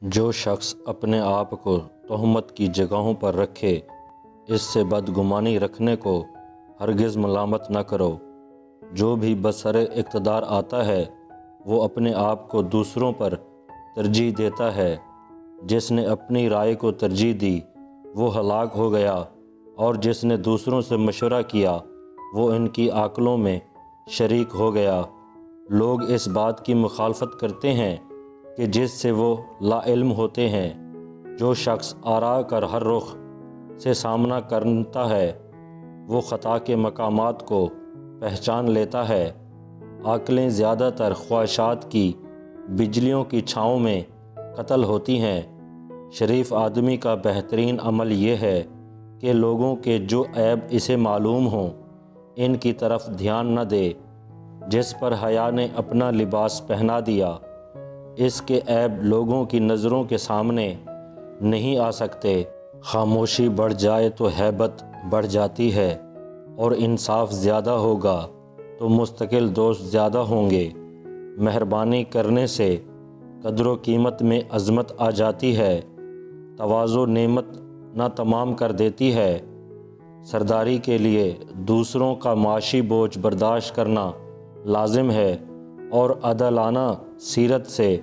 جو شخص اپنے آپ کو تہمت کی جگہوں پر رکھے، اس سے بدگمانی رکھنے کو ہرگز ملامت نہ کرو۔ جو بھی بسر اقتدار آتا ہے وہ اپنے آپ کو دوسروں پر ترجیح دیتا ہے۔ جس نے اپنی رائے کو ترجیح دی وہ ہلاک ہو گیا، اور جس نے دوسروں سے مشورہ کیا وہ ان کی عاقلوں میں شریک ہو گیا۔ لوگ اس بات کی مخالفت کرتے ہیں کہ جس سے وہ لا علم ہوتے ہیں۔ جو شخص آراء کا ہر رخ سے سامنا کرتا ہے وہ خطا کے مقامات کو پہچان لیتا ہے۔ عقلیں زیادہ تر خواہشات کی بجلیوں کی چھاؤں میں قتل ہوتی ہیں۔ شریف آدمی کا بہترین عمل یہ ہے کہ لوگوں کے جو عیب اسے معلوم ہوں ان کی طرف دھیان نہ دے۔ جس پر حیا نے اپنا لباس پہنا دیا، اس کے عیب لوگوں کی نظروں کے سامنے نہیں آ سکتے۔ خاموشی بڑھ جائے تو ہیبت بڑھ جاتی ہے، اور انصاف زیادہ ہوگا تو مستقل دوست زیادہ ہوں گے۔ مہربانی کرنے سے قدر و قیمت میں عظمت آ جاتی ہے۔ تواضع نعمت نہ تمام کر دیتی ہے۔ سرداری کے لیے دوسروں کا معاشی بوجھ برداشت کرنا لازم ہے، اور عادلانہ سیرت سے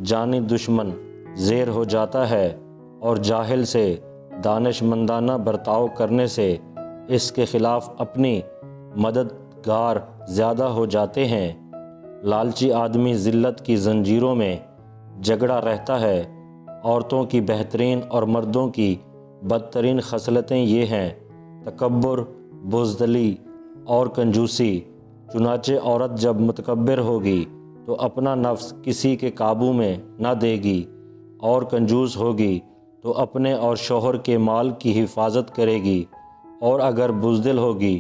جانی دشمن زیر ہو جاتا ہے، اور جاہل سے دانش مندانہ برتاؤ کرنے سے اس کے خلاف اپنی مددگار زیادہ ہو جاتے ہیں۔ لالچی آدمی ذلت کی زنجیروں میں جکڑا رہتا ہے۔ عورتوں کی بہترین اور مردوں کی بدترین خصلتیں یہ ہیں: تکبر، بزدلی اور کنجوسی۔ چنانچہ عورت جب متکبر ہوگی تو اپنا نفس کسی کے قابو میں نہ دے گی، اور کنجوس ہوگی تو اپنے اور شوہر کے مال کی حفاظت کرے گی، اور اگر بزدل ہوگی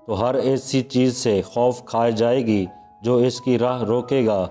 تو ہر ایسی چیز سے خوف کھائے جائے گی جو اس کی راہ روکے گا۔